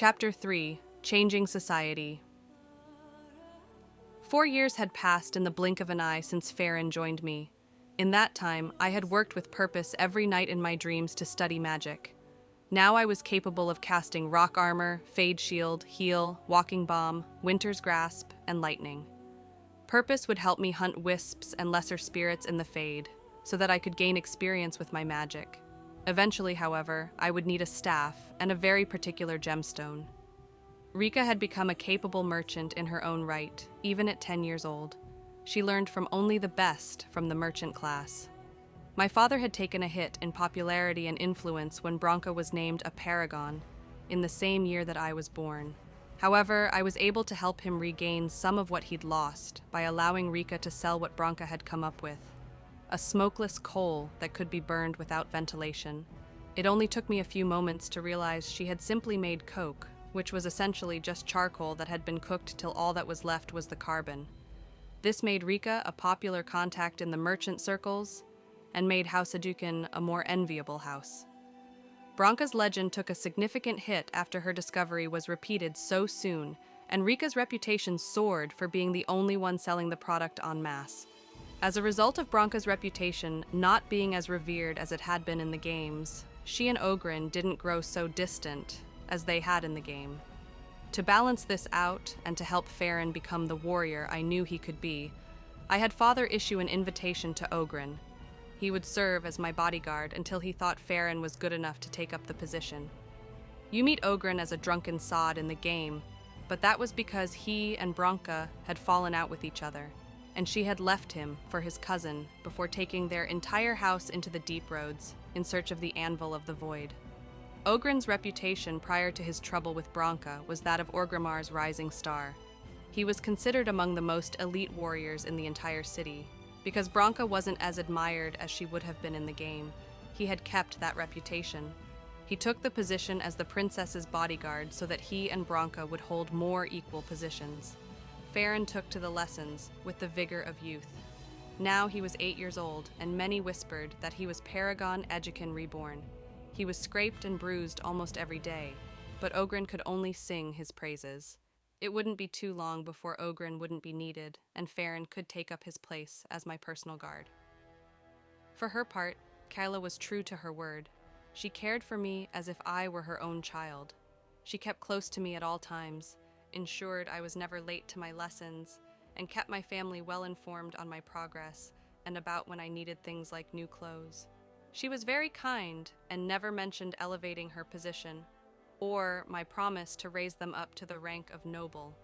Chapter 3: Changing Society. 4 years had passed in the blink of an eye since Farron joined me. In that time, I had worked with purpose every night in my dreams to study magic. Now I was capable of casting rock armor, fade shield, heal, walking bomb, winter's grasp, and lightning. Purpose would help me hunt wisps and lesser spirits in the fade, so that I could gain experience with my magic. Eventually, however, I would need a staff and a very particular gemstone. Rika had become a capable merchant in her own right, even at 10 years old. She learned from only the best from the merchant class. My father had taken a hit in popularity and influence when Branka was named a paragon, in the same year that I was born. However, I was able to help him regain some of what he'd lost by allowing Rika to sell what Branka had come up with. A smokeless coal that could be burned without ventilation. It only took me a few moments to realize she had simply made coke, which was essentially just charcoal that had been cooked till all that was left was the carbon. This made Rika a popular contact in the merchant circles, and made House Adukin a more enviable house. Branka's legend took a significant hit after her discovery was repeated so soon, and Rika's reputation soared for being the only one selling the product en masse. As a result of Branka's reputation not being as revered as it had been in the games, she and Oghren didn't grow so distant as they had in the game. To balance this out, and to help Farron become the warrior I knew he could be, I had father issue an invitation to Oghren. He would serve as my bodyguard until he thought Farron was good enough to take up the position. You meet Oghren as a drunken sod in the game, but that was because he and Branka had fallen out with each other, and she had left him for his cousin before taking their entire house into the deep roads in search of the Anvil of the Void. Oghren's reputation prior to his trouble with Branka was that of Orgrimmar's rising star. He was considered among the most elite warriors in the entire city. Because Branka wasn't as admired as she would have been in the game, he had kept that reputation. He took the position as the princess's bodyguard so that he and Branka would hold more equal positions. Farron took to the lessons with the vigor of youth. Now he was 8 years old, and many whispered that he was Paragon Edgykin reborn. He was scraped and bruised almost every day, but Oghren could only sing his praises. It wouldn't be too long before Oghren wouldn't be needed, and Farron could take up his place as my personal guard. For her part, Kyla was true to her word. She cared for me as if I were her own child. She kept close to me at all times, ensured I was never late to my lessons, and kept my family well informed on my progress and about when I needed things like new clothes. She was very kind and never mentioned elevating her position, or my promise to raise them up to the rank of noble.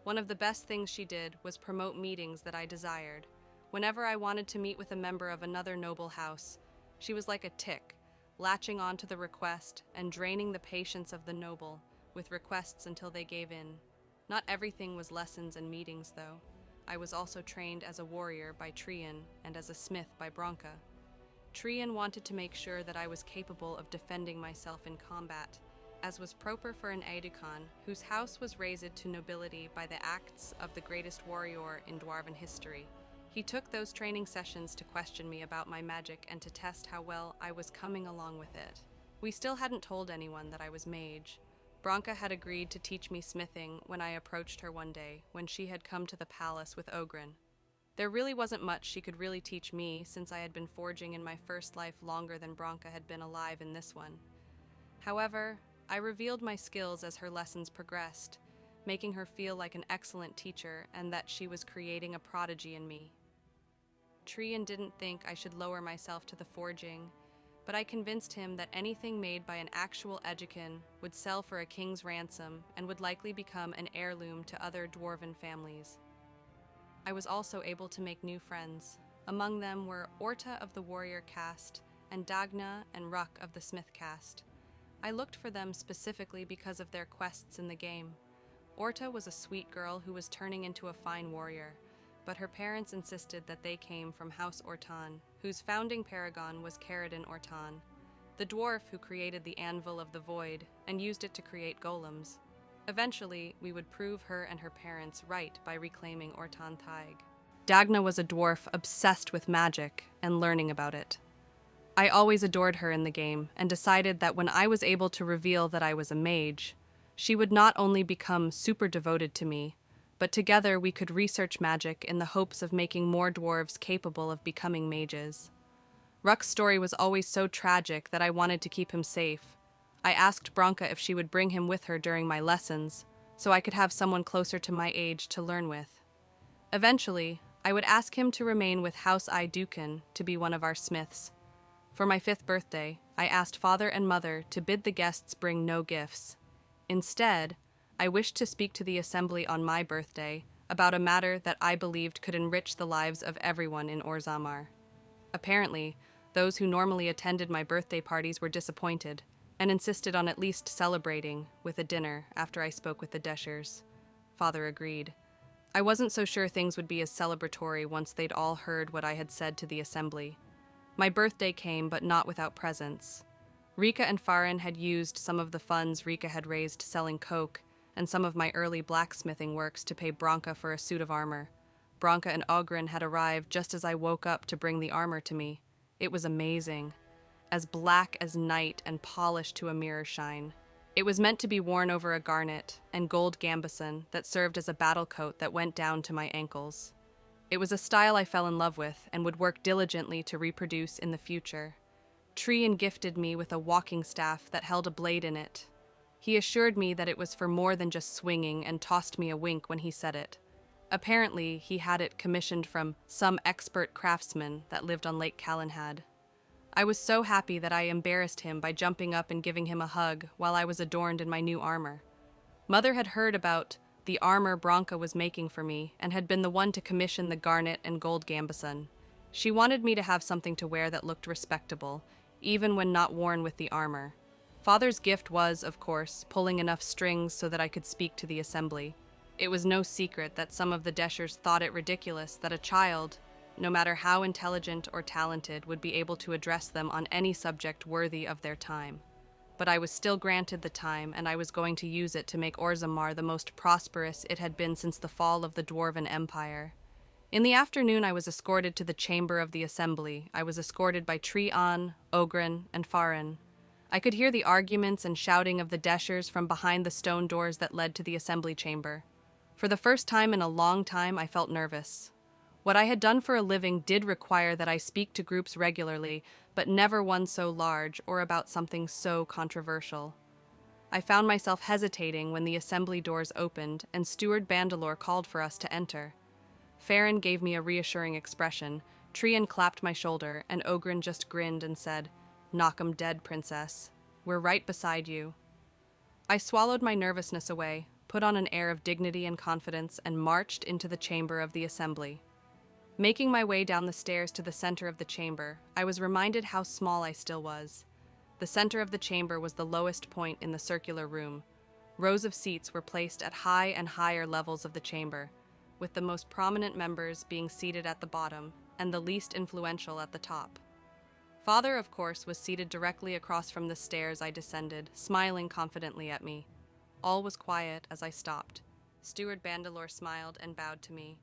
One of the best things she did was promote meetings that I desired. Whenever I wanted to meet with a member of another noble house, she was like a tick, latching on to the request and draining the patience of the noble with requests until they gave in. Not everything was lessons and meetings, though. I was also trained as a warrior by Trian and as a smith by Branka. Trian wanted to make sure that I was capable of defending myself in combat, as was proper for an Aeducan whose house was raised to nobility by the acts of the greatest warrior in Dwarven history. He took those training sessions to question me about my magic and to test how well I was coming along with it. We still hadn't told anyone that I was mage. Branka had agreed to teach me smithing when I approached her one day when she had come to the palace with Oghren. There really wasn't much she could really teach me since I had been forging in my first life longer than Branka had been alive in this one. However, I revealed my skills as her lessons progressed, making her feel like an excellent teacher and that she was creating a prodigy in me. Trian didn't think I should lower myself to the forging, but I convinced him that anything made by an actual Edgykin would sell for a king's ransom and would likely become an heirloom to other Dwarven families. I was also able to make new friends. Among them were Orta of the warrior caste and Dagna and Ruck of the smith caste. I looked for them specifically because of their quests in the game. Orta was a sweet girl who was turning into a fine warrior, but her parents insisted that they came from House Ortan, whose founding paragon was Caradin Ortan, the dwarf who created the Anvil of the Void and used it to create golems. Eventually, we would prove her and her parents right by reclaiming Ortan Thaig. Dagna was a dwarf obsessed with magic and learning about it. I always adored her in the game and decided that when I was able to reveal that I was a mage, She would not only become super devoted to me, but together we could research magic in the hopes of making more dwarves capable of becoming mages. Ruck's story was always so tragic that I wanted to keep him safe. I asked Branka if she would bring him with her during my lessons, so I could have someone closer to my age to learn with. Eventually, I would ask him to remain with House Iduken to be one of our smiths. For my 5th birthday, I asked father and mother to bid the guests bring no gifts. Instead, I wished to speak to the assembly on my birthday about a matter that I believed could enrich the lives of everyone in Orzammar. Apparently, those who normally attended my birthday parties were disappointed and insisted on at least celebrating with a dinner after I spoke with the Deshyrs. Father agreed. I wasn't so sure things would be as celebratory once they'd all heard what I had said to the assembly. My birthday came, but not without presents. Rika and Farin had used some of the funds Rika had raised selling coke and some of my early blacksmithing works to pay Branka for a suit of armor. Branka and Ogren had arrived just as I woke up to bring the armor to me. It was amazing. As black as night and polished to a mirror shine. It was meant to be worn over a garnet and gold gambeson that served as a battle coat that went down to my ankles. It was a style I fell in love with and would work diligently to reproduce in the future. Trian gifted me with a walking staff that held a blade in it. He assured me that it was for more than just swinging and tossed me a wink when he said it. Apparently, he had it commissioned from some expert craftsman that lived on Lake Calenhad. I was so happy that I embarrassed him by jumping up and giving him a hug while I was adorned in my new armor. Mother had heard about the armor Branka was making for me and had been the one to commission the garnet and gold gambeson. She wanted me to have something to wear that looked respectable, even when not worn with the armor. Father's gift was, of course, pulling enough strings so that I could speak to the assembly. It was no secret that some of the Deshyrs thought it ridiculous that a child, no matter how intelligent or talented, would be able to address them on any subject worthy of their time. But I was still granted the time, and I was going to use it to make Orzammar the most prosperous it had been since the fall of the Dwarven Empire. In the afternoon, I was escorted to the chamber of the assembly. I was escorted by Trian, Ogren, and Farin. I could hear the arguments and shouting of the Deshyrs from behind the stone doors that led to the assembly chamber. For the first time in a long time, I felt nervous. What I had done for a living did require that I speak to groups regularly, but never one so large or about something so controversial. I found myself hesitating when the assembly doors opened and Steward Bandalore called for us to enter. Farin gave me a reassuring expression, Trian clapped my shoulder, and Ogren just grinned and said, "Knock 'em dead, princess. We're right beside you." I swallowed my nervousness away, put on an air of dignity and confidence, and marched into the chamber of the assembly. Making my way down the stairs to the center of the chamber, I was reminded how small I still was. The center of the chamber was the lowest point in the circular room. Rows of seats were placed at high and higher levels of the chamber, with the most prominent members being seated at the bottom and the least influential at the top. Father, of course, was seated directly across from the stairs I descended, smiling confidently at me. All was quiet as I stopped. Steward Bandalore smiled and bowed to me.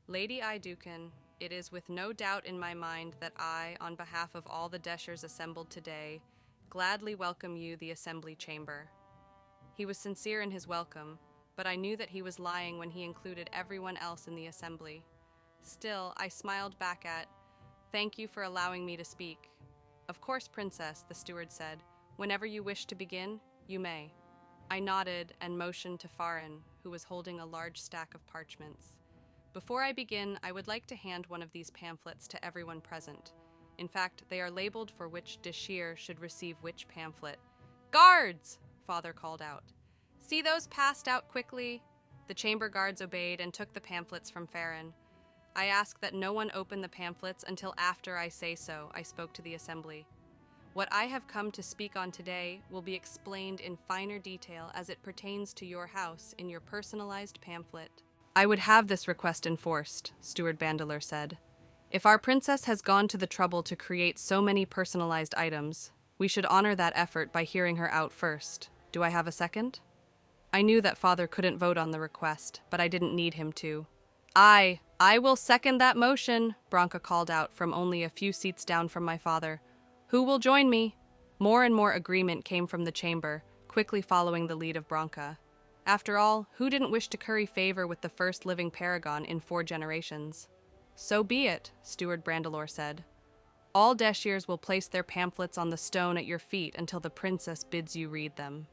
"Lady Iduken, it is with no doubt in my mind that I, on behalf of all the Deshyrs assembled today, gladly welcome you the assembly chamber." He was sincere in his welcome, but I knew that he was lying when he included everyone else in the assembly. Still, I smiled back at, "Thank you for allowing me to speak." "Of course, princess," the steward said. "Whenever you wish to begin, you may." I nodded and motioned to Farin, who was holding a large stack of parchments. "Before I begin, I would like to hand one of these pamphlets to everyone present. In fact, they are labeled for which Deshyr should receive which pamphlet." "Guards!" Father called out. "See those passed out quickly?" The chamber guards obeyed and took the pamphlets from Farin. "I ask that no one open the pamphlets until after I say so," I spoke to the assembly. "What I have come to speak on today will be explained in finer detail as it pertains to your house in your personalized pamphlet." "I would have this request enforced," Steward Bandalore said. "If our princess has gone to the trouble to create so many personalized items, we should honor that effort by hearing her out first. Do I have a second?" I knew that Father couldn't vote on the request, but I didn't need him to. I will second that motion," Branka called out from only a few seats down from my father. "Who will join me?" More and more agreement came from the chamber. quickly following the lead of Bronca. After all, who didn't wish to curry favor with the first living paragon in 4 generations? So be it, Steward Brandalore said. All Deshyrs will place their pamphlets on the stone at your feet until the princess bids you read them.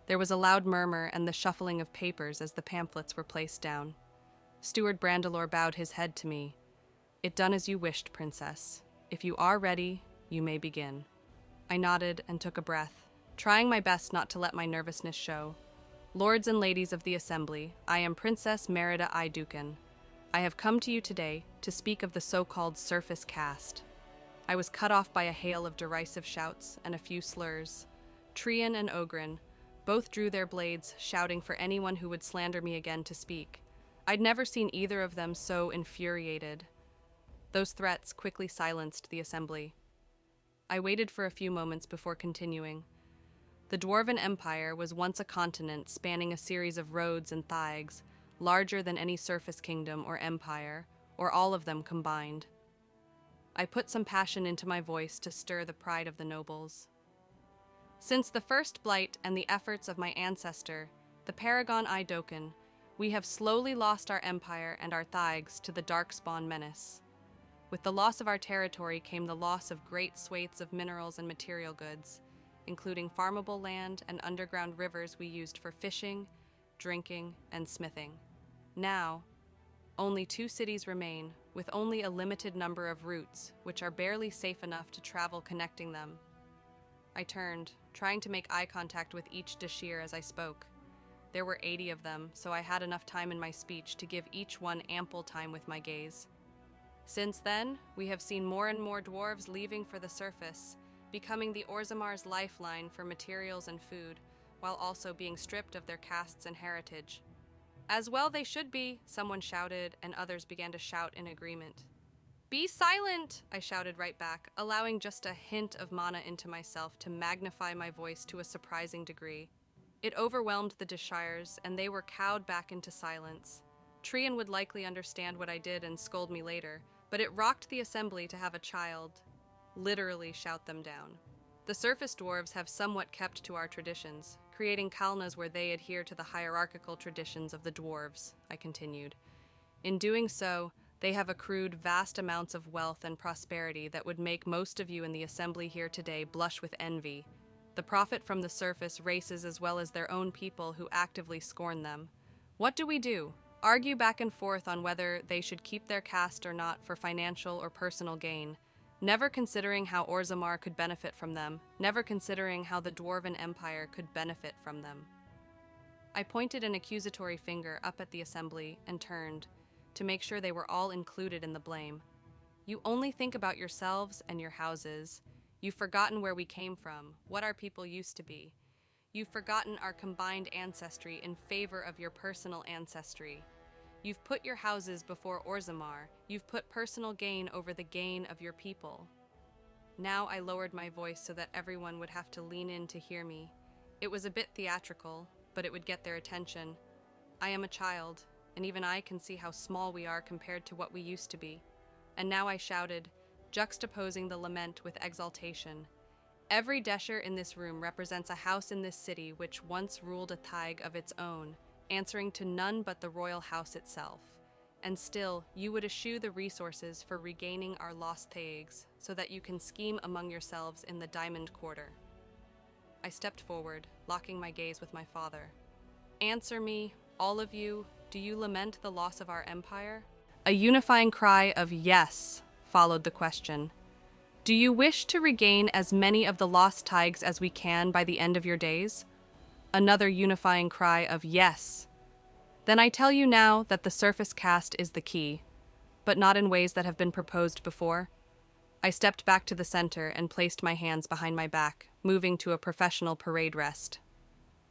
There was a loud murmur and the shuffling of papers as the pamphlets were placed down. Steward Brandalore bowed his head to me. It done as you wished, princess. If you are ready, you may begin. I nodded and took a breath, trying my best not to let my nervousness show. Lords and ladies of the assembly, I am Princess Merida Iduken. I have come to you today to speak of the so-called surface caste. I was cut off by a hail of derisive shouts and a few slurs. Trian and Ogren both drew their blades, shouting for anyone who would slander me again to speak. I'd never seen either of them so infuriated. Those threats quickly silenced the assembly. I waited for a few moments before continuing. The Dwarven Empire was once a continent spanning a series of roads and thaigs, larger than any surface kingdom or empire, or all of them combined. I put some passion into my voice to stir the pride of the nobles. Since the first blight and the efforts of my ancestor, the Paragon Idoken, we have slowly lost our empire and our thaigs to the darkspawn menace. With the loss of our territory came the loss of great swathes of minerals and material goods, including farmable land and underground rivers we used for fishing, drinking, and smithing. Now, only 2 cities remain, with only a limited number of routes, which are barely safe enough to travel connecting them. I turned, trying to make eye contact with each Deshyr as I spoke. There were 80 of them, so I had enough time in my speech to give each one ample time with my gaze. Since then, we have seen more and more dwarves leaving for the surface, becoming the Orzammar's lifeline for materials and food, while also being stripped of their castes and heritage. As well they should be, someone shouted, and others began to shout in agreement. Be silent, I shouted right back, allowing just a hint of mana into myself to magnify my voice to a surprising degree. It overwhelmed the Deshyrs, and they were cowed back into silence. Trian would likely understand what I did and scold me later, but it rocked the assembly to have a child literally shout them down. The surface dwarves have somewhat kept to our traditions, creating kalnas where they adhere to the hierarchical traditions of the dwarves, I continued. In doing so, they have accrued vast amounts of wealth and prosperity that would make most of you in the assembly here today blush with envy. The profit from the surface races as well as their own people who actively scorn them. What do? Argue back and forth on whether they should keep their caste or not for financial or personal gain, never considering how Orzammar could benefit from them, never considering how the Dwarven Empire could benefit from them. I pointed an accusatory finger up at the assembly and turned, to make sure they were all included in the blame. You only think about yourselves and your houses. You've forgotten where we came from, what our people used to be. You've forgotten our combined ancestry in favor of your personal ancestry. You've put your houses before Orzammar. You've put personal gain over the gain of your people. Now I lowered my voice so that everyone would have to lean in to hear me. It was a bit theatrical, but it would get their attention. I am a child, and even I can see how small we are compared to what we used to be. And now I shouted, juxtaposing the lament with exaltation. Every Deshyr in this room represents a house in this city which once ruled a thaig of its own, answering to none but the royal house itself. And still, you would eschew the resources for regaining our lost thaigs, so that you can scheme among yourselves in the Diamond Quarter. I stepped forward, locking my gaze with my father. Answer me, all of you, do you lament the loss of our empire? A unifying cry of yes followed the question. Do you wish to regain as many of the lost thaigs as we can by the end of your days? Another unifying cry of yes. Then I tell you now that the surface caste is the key, but not in ways that have been proposed before. I stepped back to the center and placed my hands behind my back, moving to a professional parade rest.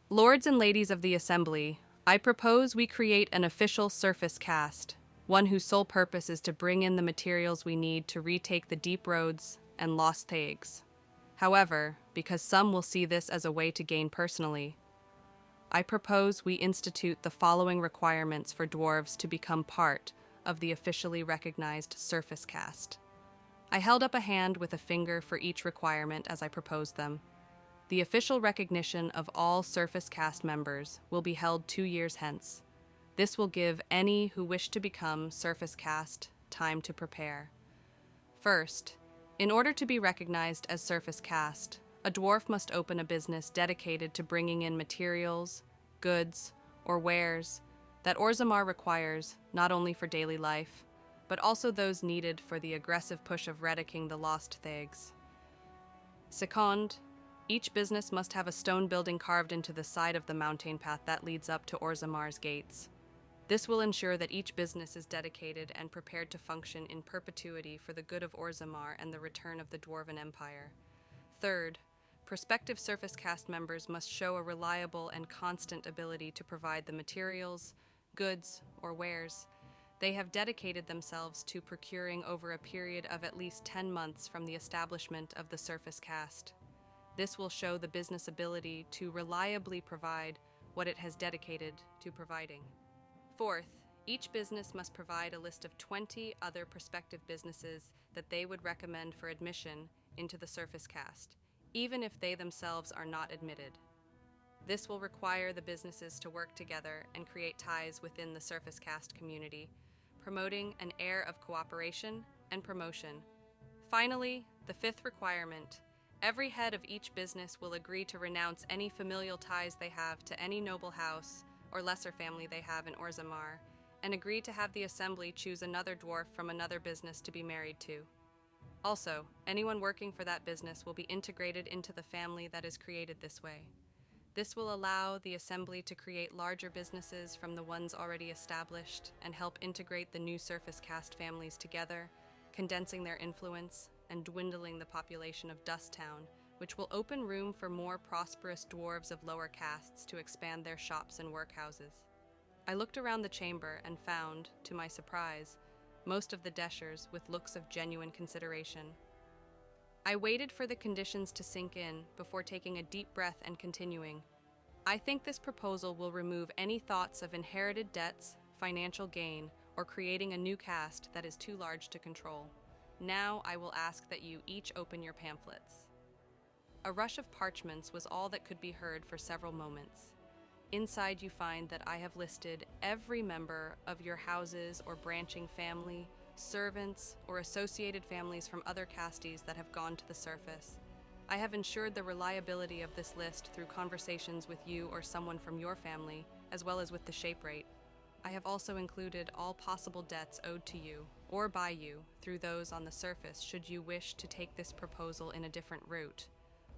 Lords and ladies of the assembly, I propose we create an official surface caste, one whose sole purpose is to bring in the materials we need to retake the deep roads and lost thaigs. However, because some will see this as a way to gain personally, I propose we institute the following requirements for dwarves to become part of the officially recognized surface caste. I held up a hand with a finger for each requirement as I proposed them. The official recognition of all surface caste members will be held 2 years hence. This will give any who wish to become surface caste time to prepare. First, in order to be recognized as surface caste, a dwarf must open a business dedicated to bringing in materials, goods, or wares that Orzammar requires not only for daily life, but also those needed for the aggressive push of eradicating the lost thags. Second, each business must have a stone building carved into the side of the mountain path that leads up to Orzammar's gates. This will ensure that each business is dedicated and prepared to function in perpetuity for the good of Orzammar and the return of the Dwarven Empire. Third, prospective surface caste members must show a reliable and constant ability to provide the materials, goods, or wares they have dedicated themselves to procuring over a period of at least 10 months from the establishment of the surface caste. This will show the business ability to reliably provide what it has dedicated to providing. Fourth, each business must provide a list of 20 other prospective businesses that they would recommend for admission into the surface caste, even if they themselves are not admitted. This will require the businesses to work together and create ties within the surface caste community, promoting an air of cooperation and promotion. Finally, the fifth requirement: every head of each business will agree to renounce any familial ties they have to any noble house or lesser family they have in Orzammar, and agree to have the assembly choose another dwarf from another business to be married to. Also, anyone working for that business will be integrated into the family that is created this way. This will allow the assembly to create larger businesses from the ones already established and help integrate the new surface caste families together, condensing their influence and dwindling the population of Dust Town, which will open room for more prosperous dwarves of lower castes to expand their shops and workhouses. I looked around the chamber and found, to my surprise, most of the Deshyrs with looks of genuine consideration. I waited for the conditions to sink in before taking a deep breath and continuing. I think this proposal will remove any thoughts of inherited debts, financial gain, or creating a new caste that is too large to control. Now I will ask that you each open your pamphlets. A rush of parchments was all that could be heard for several moments. Inside you find that I have listed every member of your houses or branching family, servants, or associated families from other castes that have gone to the surface. I have ensured the reliability of this list through conversations with you or someone from your family, as well as with the shape rate. I have also included all possible debts owed to you, or by you, through those on the surface should you wish to take this proposal in a different route.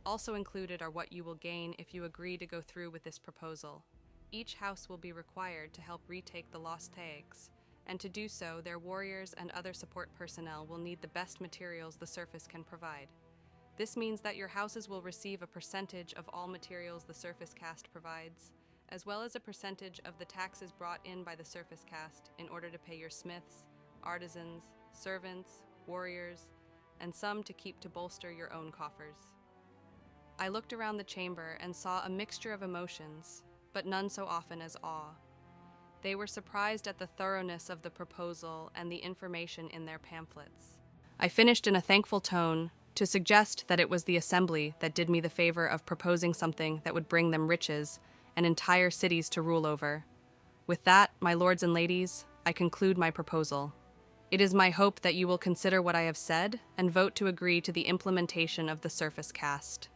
Also included are what you will gain if you agree to go through with this proposal. Each house will be required to help retake the lost thags, and to do so, their warriors and other support personnel will need the best materials the surface can provide. This means that your houses will receive a percentage of all materials the surface caste provides, as well as a percentage of the taxes brought in by the surface caste in order to pay your smiths, artisans, servants, warriors, and some to keep to bolster your own coffers. I looked around the chamber and saw a mixture of emotions, but none so often as awe. They were surprised at the thoroughness of the proposal and the information in their pamphlets. I finished in a thankful tone to suggest that it was the assembly that did me the favor of proposing something that would bring them riches and entire cities to rule over. With that, my lords and ladies, I conclude my proposal. It is my hope that you will consider what I have said and vote to agree to the implementation of the surface caste.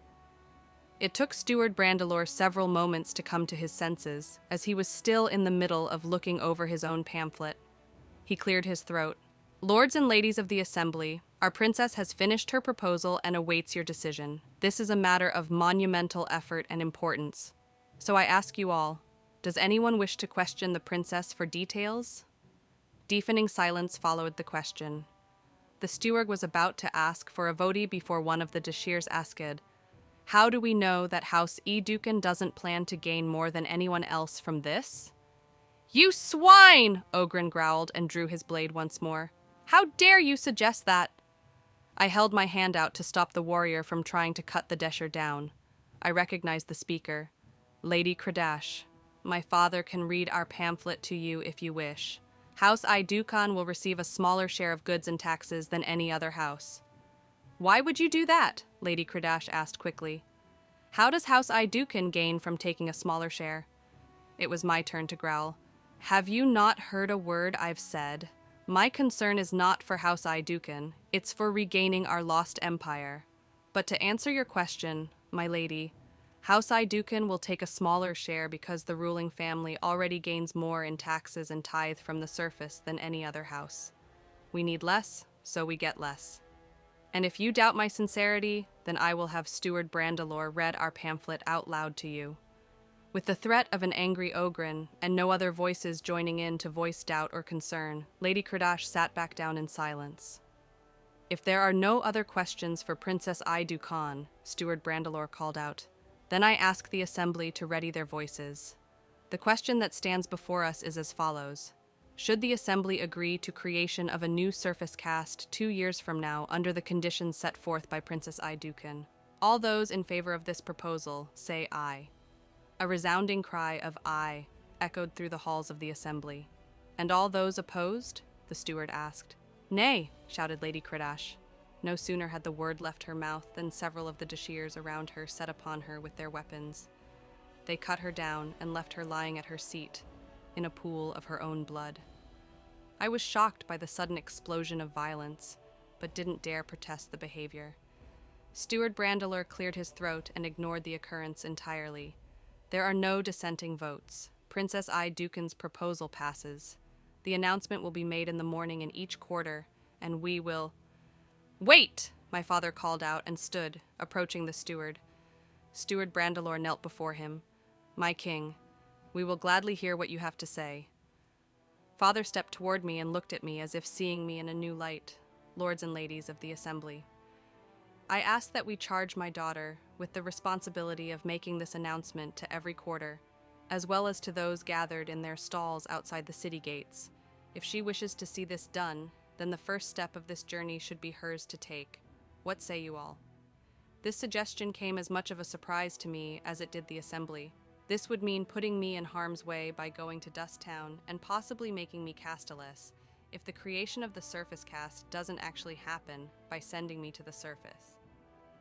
It took Steward Brandelor several moments to come to his senses, as he was still in the middle of looking over his own pamphlet. He cleared his throat. Lords and ladies of the assembly, our princess has finished her proposal and awaits your decision. This is a matter of monumental effort and importance. So I ask you all, does anyone wish to question the princess for details? Deafening silence followed the question. The steward was about to ask for a vote before one of the Deshyrs asked, "How do we know that House Educan doesn't plan to gain more than anyone else from this?" "You swine!" Ogren growled and drew his blade once more. "How dare you suggest that?" I held my hand out to stop the warrior from trying to cut the Deshyr down. I recognized the speaker. Lady Kradash, my father can read our pamphlet to you if you wish. House Educan will receive a smaller share of goods and taxes than any other house. Why would you do that? Lady Kradash asked quickly. How does House Iduken gain from taking a smaller share? It was my turn to growl. Have you not heard a word I've said? My concern is not for House Iduken, it's for regaining our lost empire. But to answer your question, my lady, House Iduken will take a smaller share because the ruling family already gains more in taxes and tithe from the surface than any other house. We need less, so we get less. And if you doubt my sincerity, then I will have Steward Brandalore read our pamphlet out loud to you. With the threat of an angry ogren, and no other voices joining in to voice doubt or concern, Lady Kradash sat back down in silence. If there are no other questions for Princess Idukan, Steward Brandalore called out, then I ask the assembly to ready their voices. The question that stands before us is as follows. Should the assembly agree to creation of a new surface caste 2 years from now under the conditions set forth by Princess Idukan? All those in favor of this proposal say aye. A resounding cry of aye echoed through the halls of the assembly. And all those opposed? The steward asked. Nay, shouted Lady Kradash. No sooner had the word left her mouth than several of the Deshyrs around her set upon her with their weapons. They cut her down and left her lying at her seat, in a pool of her own blood. I was shocked by the sudden explosion of violence, but didn't dare protest the behavior. Steward Brandalore cleared his throat and ignored the occurrence entirely. There are no dissenting votes. Princess Iduken's proposal passes. The announcement will be made in the morning in each quarter, and we will— Wait! My father called out and stood, approaching the steward. Steward Brandalore knelt before him. My king, we will gladly hear what you have to say. Father stepped toward me and looked at me as if seeing me in a new light, lords and ladies of the assembly. I ask that we charge my daughter with the responsibility of making this announcement to every quarter, as well as to those gathered in their stalls outside the city gates. If she wishes to see this done, then the first step of this journey should be hers to take. What say you all? This suggestion came as much of a surprise to me as it did the assembly. This would mean putting me in harm's way by going to Dust Town and possibly making me casteless if the creation of the surface caste doesn't actually happen by sending me to the surface.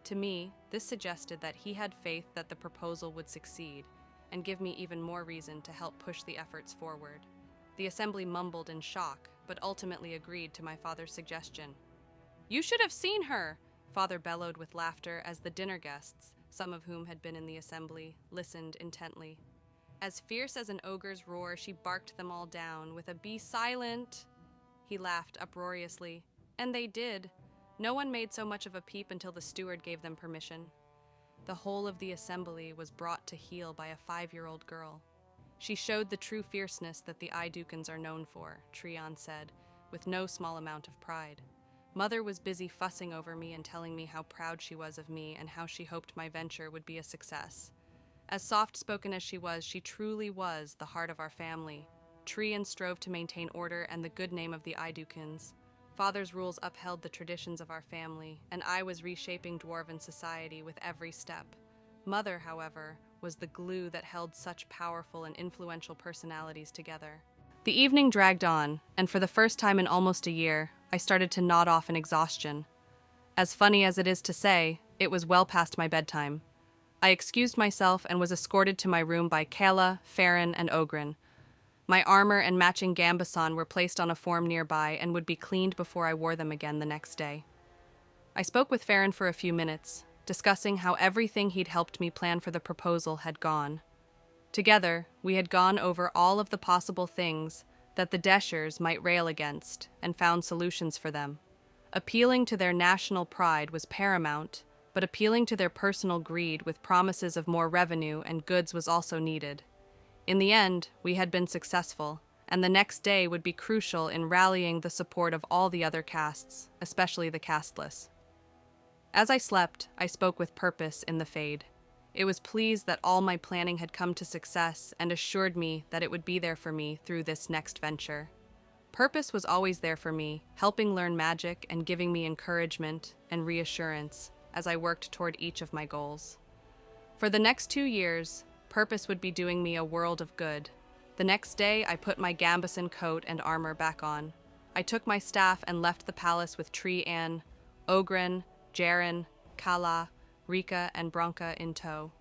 To me, this suggested that he had faith that the proposal would succeed and give me even more reason to help push the efforts forward. The assembly mumbled in shock, but ultimately agreed to my father's suggestion. You should have seen her! Father bellowed with laughter as the dinner guests, some of whom had been in the assembly, listened intently. As fierce as an ogre's roar, she barked them all down with a "Be silent!" He laughed uproariously. And they did. No one made so much of a peep until the steward gave them permission. The whole of the assembly was brought to heel by a 5-year-old girl. She showed the true fierceness that the Idukans are known for, Treon said, with no small amount of pride. Mother was busy fussing over me and telling me how proud she was of me and how she hoped my venture would be a success. As soft-spoken as she truly was the heart of our family. Treon strove to maintain order and the good name of the Idukans. Father's rules upheld the traditions of our family, and I was reshaping Dwarven society with every step. Mother, however, was the glue that held such powerful and influential personalities together. The evening dragged on, and for the first time in almost a year, I started to nod off in exhaustion. As funny as it is to say, it was well past my bedtime. I excused myself and was escorted to my room by Kayla, Farron, and Ogren. My armor and matching gambeson were placed on a form nearby and would be cleaned before I wore them again the next day. I spoke with Farron for a few minutes, discussing how everything he'd helped me plan for the proposal had gone. Together, we had gone over all of the possible things that the Deshyrs might rail against and found solutions for them. Appealing to their national pride was paramount, but appealing to their personal greed with promises of more revenue and goods was also needed. In the end, we had been successful, and the next day would be crucial in rallying the support of all the other castes, especially the casteless. As I slept, I spoke with purpose in the Fade. It was pleased that all my planning had come to success and assured me that it would be there for me through this next venture. Purpose was always there for me, helping learn magic and giving me encouragement and reassurance as I worked toward each of my goals. For the next 2 years, Purpose would be doing me a world of good. The next day, I put my gambeson coat and armor back on. I took my staff and left the palace with Treon, Ogren, Jaren, Kala, Rika, and Branka in tow.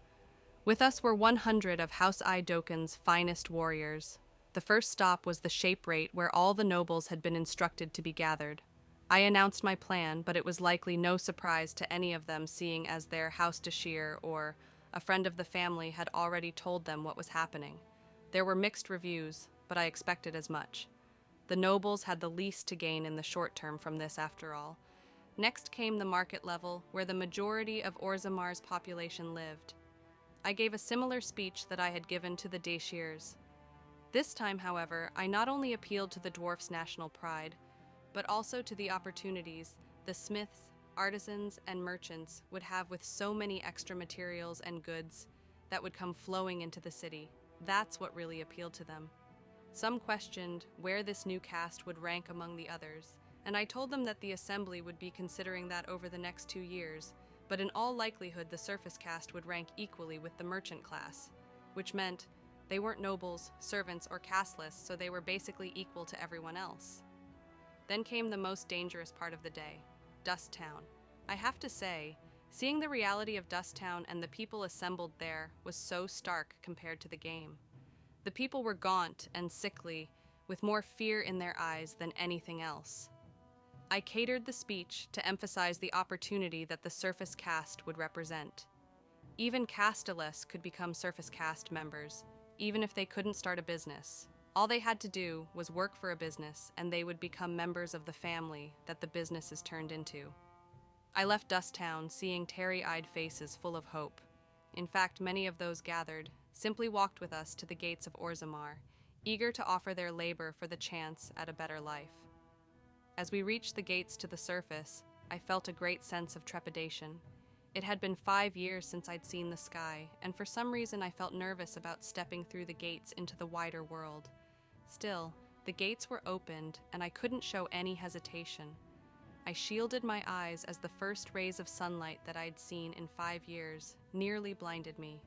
With us were 100 of House Idoken's finest warriors. The first stop was the shape rate where all the nobles had been instructed to be gathered. I announced my plan, but it was likely no surprise to any of them, seeing as their House Deshyrs or a friend of the family had already told them what was happening. There were mixed reviews, but I expected as much. The nobles had the least to gain in the short term from this, after all. Next came the market level, where the majority of Orzamar's population lived. I gave a similar speech that I had given to the Deshyrs. This time, however, I not only appealed to the dwarfs' national pride, but also to the opportunities the smiths, artisans, and merchants would have with so many extra materials and goods that would come flowing into the city. That's what really appealed to them. Some questioned where this new caste would rank among the others, and I told them that the Assembly would be considering that over the next 2 years, but in all likelihood the surface caste would rank equally with the merchant class, which meant they weren't nobles, servants, or casteless, so they were basically equal to everyone else. Then came the most dangerous part of the day, Dust Town. I have to say, seeing the reality of Dust Town and the people assembled there was so stark compared to the game. The people were gaunt and sickly, with more fear in their eyes than anything else. I catered the speech to emphasize the opportunity that the surface caste would represent. Even casteless could become surface caste members, even if they couldn't start a business. All they had to do was work for a business, and they would become members of the family that the business is turned into. I left Dust Town seeing teary-eyed faces full of hope. In fact, many of those gathered simply walked with us to the gates of Orzammar, eager to offer their labor for the chance at a better life. As we reached the gates to the surface, I felt a great sense of trepidation. It had been 5 years since I'd seen the sky, and for some reason I felt nervous about stepping through the gates into the wider world. Still, the gates were opened, and I couldn't show any hesitation. I shielded my eyes as the first rays of sunlight that I'd seen in 5 years nearly blinded me.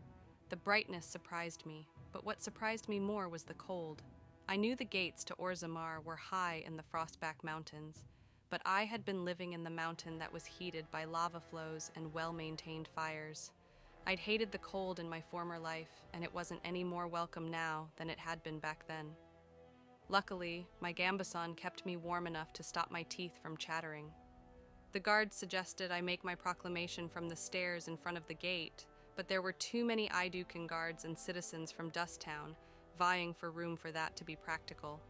The brightness surprised me, but what surprised me more was the cold. I knew the gates to Orzammar were high in the Frostback Mountains, but I had been living in the mountain that was heated by lava flows and well-maintained fires. I'd hated the cold in my former life, and it wasn't any more welcome now than it had been back then. Luckily, my gambeson kept me warm enough to stop my teeth from chattering. The guards suggested I make my proclamation from the stairs in front of the gate, but there were too many Idukan guards and citizens from Dust Town vying for room for that to be practical.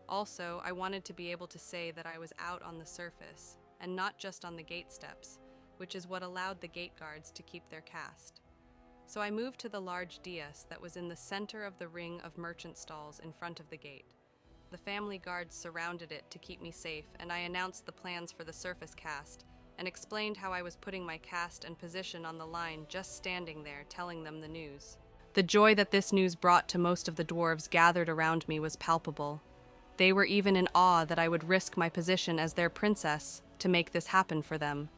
Also, I wanted to be able to say that I was out on the surface, and not just on the gate steps, which is what allowed the gate guards to keep their caste. So I moved to the large dais that was in the center of the ring of merchant stalls in front of the gate. The family guards surrounded it to keep me safe, and I announced the plans for the surface caste, and explained how I was putting my caste and position on the line just standing there telling them the news. The joy that this news brought to most of the dwarves gathered around me was palpable. They were even in awe that I would risk my position as their princess to make this happen for them.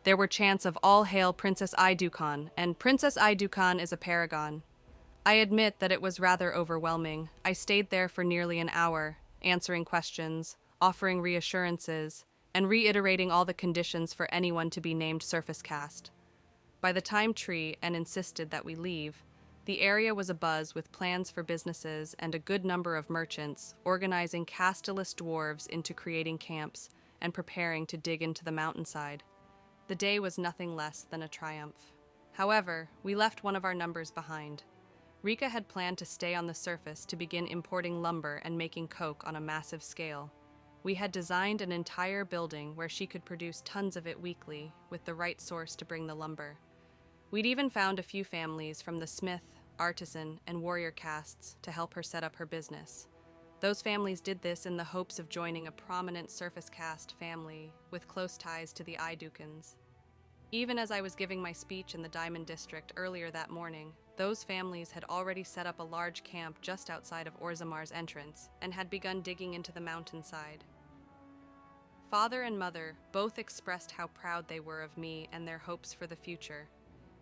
There were chants of "All hail Princess Idukan," and "Princess Idukan is a paragon." I admit that it was rather overwhelming. I stayed there for nearly an hour, answering questions, offering reassurances, and reiterating all the conditions for anyone to be named surface caste. By the time Tree and insisted that we leave, the area was abuzz with plans for businesses and a good number of merchants organizing casteless dwarves into creating camps and preparing to dig into the mountainside. The day was nothing less than a triumph. However, we left one of our numbers behind. Rika had planned to stay on the surface to begin importing lumber and making coke on a massive scale. We had designed an entire building where she could produce tons of it weekly, with the right source to bring the lumber. We'd even found a few families from the smith, artisan, and warrior castes to help her set up her business. Those families did this in the hopes of joining a prominent surface caste family with close ties to the Idukans. Even as I was giving my speech in the Diamond District earlier that morning, those families had already set up a large camp just outside of Orzammar's entrance and had begun digging into the mountainside. Father and mother both expressed how proud they were of me and their hopes for the future.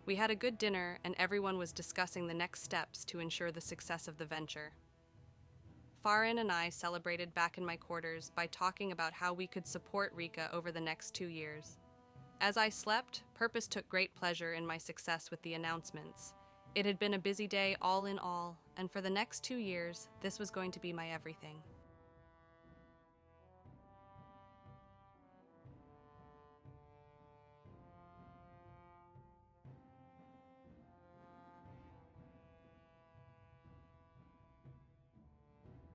We had a good dinner, and everyone was discussing the next steps to ensure the success of the venture. Farin and I celebrated back in my quarters by talking about how we could support Rika over the next 2 years. As I slept, Purpose took great pleasure in my success with the announcements. It had been a busy day all in all, and for the next 2 years, this was going to be my everything.